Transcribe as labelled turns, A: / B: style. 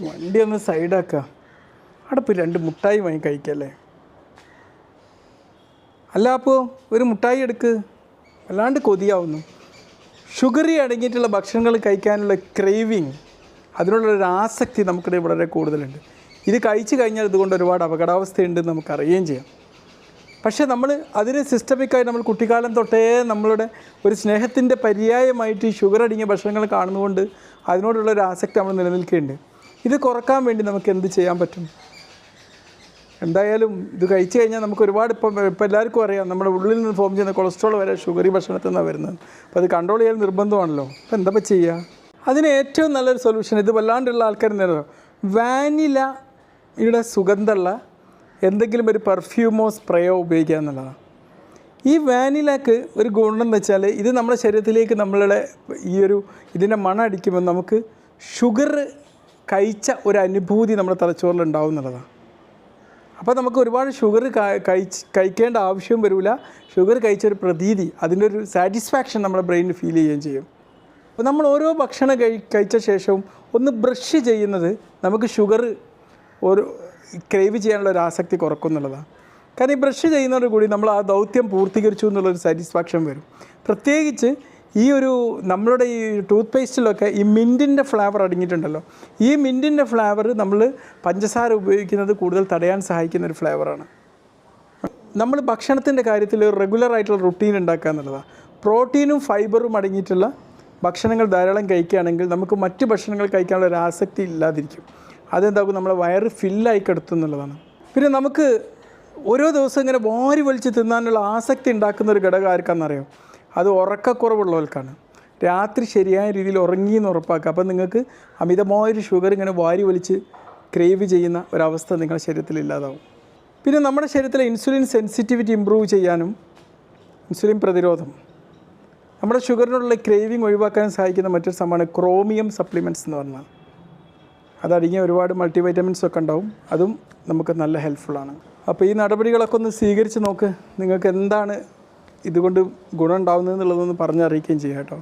A: വണ്ടി ഒന്ന് സൈഡാക്കുക. അവിടെ പോയി 2 മുട്ടായി വാങ്ങി കഴിക്കല്ലേ. അല്ല അപ്പോൾ ഒരു മുട്ടായി എടുക്ക്. വല്ലാണ്ട് കൊതിയാവുന്നു. ഷുഗറി അടങ്ങിയിട്ടുള്ള ഭക്ഷണങ്ങൾ കഴിക്കാനുള്ള ക്രേവിങ്, അതിനുള്ളൊരു ആസക്തി നമുക്കിടെ വളരെ കൂടുതലുണ്ട്. ഇത് കഴിച്ചു കഴിഞ്ഞാൽ ഇതുകൊണ്ട് ഒരുപാട് അപകടാവസ്ഥയുണ്ടെന്ന് നമുക്കറിയുകയും ചെയ്യാം. പക്ഷേ നമ്മൾ അതിന് സിസ്റ്റമിക്കായി നമ്മൾ കുട്ടിക്കാലം തൊട്ടേ നമ്മളുടെ ഒരു സ്നേഹത്തിൻ്റെ പര്യായമായിട്ട് ഈ ഷുഗർ അടങ്ങിയ ഭക്ഷണങ്ങൾ കാണുന്നതുകൊണ്ട് അതിനോടുള്ളൊരു ആസക്തി നമ്മൾ നിലനിൽക്കുന്നുണ്ട്. ഇത് കുറക്കാൻ വേണ്ടി നമുക്ക് എന്ത് ചെയ്യാൻ പറ്റും? എന്തായാലും ഇത് കഴിച്ചു കഴിഞ്ഞാൽ നമുക്ക് ഒരുപാട് ഇപ്പം എല്ലാവർക്കും അറിയാം, നമ്മുടെ ഉള്ളിൽ നിന്ന് ഫോം ചെയ്യുന്ന കൊളസ്ട്രോൾ വരെ ഷുഗറി ഭക്ഷണത്തിൽ നിന്നാണ് വരുന്നത്. അപ്പോൾ അത് കൺട്രോൾ ചെയ്യാൻ നിർബന്ധമാണല്ലോ. അപ്പോൾ എന്താ ചെയ്യുക? അതിന് ഏറ്റവും നല്ലൊരു സൊല്യൂഷൻ, ഇത് വല്ലാണ്ടുള്ള ആൾക്കാർ നേരം വാനിലയുടെ സുഗന്ധമുള്ള എന്തെങ്കിലും ഒരു പെർഫ്യൂമോ സ്പ്രേയോ ഉപയോഗിക്കുക എന്നുള്ളതാണ്. ഈ വാനിലക്ക് ഒരു ഗുണം എന്ന് വെച്ചാൽ ഇത് നമ്മുടെ ശരീരത്തിലേക്ക് നമ്മളുടെ ഇതിൻ്റെ മണം അടിക്കുമ്പോൾ നമുക്ക് ഷുഗർ കഴിച്ച ഒരു അനുഭൂതി നമ്മുടെ തലച്ചോറിൽ ഉണ്ടാവും എന്നുള്ളതാണ്. അപ്പോൾ നമുക്ക് ഒരുപാട് ഷുഗർ കഴിക്കേണ്ട ആവശ്യവും വരില്ല. ഷുഗർ കഴിച്ചൊരു പ്രതീതി, അതിൻ്റെ ഒരു സാറ്റിസ്ഫാക്ഷൻ നമ്മുടെ ബ്രെയിനിൽ ഫീൽ ചെയ്യുകയും ചെയ്യും. അപ്പോൾ നമ്മൾ ഓരോ ഭക്ഷണം കഴിച്ച ശേഷവും ഒന്ന് ബ്രഷ് ചെയ്യുന്നത് നമുക്ക് ഷുഗർ ക്രേവ് ചെയ്യാനുള്ള ഒരു ആസക്തി കുറക്കും എന്നുള്ളതാണ്. കാരണം ഈ ബ്രഷ് ചെയ്യുന്നതോടുകൂടി നമ്മൾ ആ ദൗത്യം പൂർത്തീകരിച്ചു എന്നുള്ളൊരു സാറ്റിസ്ഫാക്ഷൻ വരും. പ്രത്യേകിച്ച് നമ്മളുടെ ഈ ടൂത്ത് പേസ്റ്റിലൊക്കെ ഈ മിൻറ്റിൻ്റെ ഫ്ലേവർ അടങ്ങിയിട്ടുണ്ടല്ലോ. ഈ മിൻറ്റിൻ്റെ ഫ്ലേവർ നമ്മൾ പഞ്ചസാര ഉപയോഗിക്കുന്നത് കൂടുതൽ തടയാൻ സഹായിക്കുന്ന ഒരു ഫ്ലേവറാണ്. നമ്മൾ ഭക്ഷണത്തിൻ്റെ കാര്യത്തിൽ ഒരു റെഗുലറായിട്ടുള്ള റുട്ടീൻ ഉണ്ടാക്കുക എന്നുള്ളതാണ്. പ്രോട്ടീനും ഫൈബറും അടങ്ങിയിട്ടുള്ള ഭക്ഷണങ്ങൾ ധാരാളം കഴിക്കുകയാണെങ്കിൽ നമുക്ക് മറ്റ് ഭക്ഷണങ്ങൾ കഴിക്കാനുള്ള ഒരു ആസക്തി ഇല്ലാതിരിക്കും. അതെന്താക്കും, നമ്മളെ വയറ് ഫില്ലായി കിടത്തും എന്നുള്ളതാണ്. പിന്നെ നമുക്ക് ഓരോ ദിവസം ഇങ്ങനെ വാരി വലിച്ച് തിന്നാനുള്ള ആസക്തി ഉണ്ടാക്കുന്ന ഒരു ഘടകം ആർക്കാണെന്നറിയാം? അത് ഉറക്കക്കുറവുള്ളവർക്കാണ്. രാത്രി ശരിയായ രീതിയിൽ ഉറങ്ങിയെന്ന് ഉറപ്പാക്കുക. അപ്പോൾ നിങ്ങൾക്ക് അമിതമായൊരു ഷുഗർ ഇങ്ങനെ വാരി വലിച്ച് ക്രേവ് ചെയ്യുന്ന ഒരവസ്ഥ നിങ്ങളുടെ ശരീരത്തിൽ ഇല്ലാതാവും. പിന്നെ നമ്മുടെ ശരീരത്തിലെ ഇൻസുലിൻ സെൻസിറ്റിവിറ്റി ഇമ്പ്രൂവ് ചെയ്യാനും ഇൻസുലിൻ പ്രതിരോധം, നമ്മുടെ ഷുഗറിനുള്ള ക്രേവിങ് ഒഴിവാക്കാനും സഹായിക്കുന്ന മറ്റൊരു സംഭവമാണ് ക്രോമിയം സപ്ലിമെൻറ്റ്സ് എന്ന് പറഞ്ഞാൽ. അതടങ്ങിയ ഒരുപാട് മൾട്ടിവൈറ്റമിൻസ് ഒക്കെ ഉണ്ടാവും. അതും നമുക്ക് നല്ല ഹെൽപ്ഫുള്ളാണ്. അപ്പോൾ ഈ നടപടികളൊക്കെ ഒന്ന് സ്വീകരിച്ച് നോക്ക്. നിങ്ങൾക്ക് എന്താണ് ഇതുകൊണ്ട് ഗുണം ഉണ്ടാകുന്നത് എന്നുള്ളതൊന്ന് പറഞ്ഞറിയിക്കുകയും ചെയ്യാം കേട്ടോ.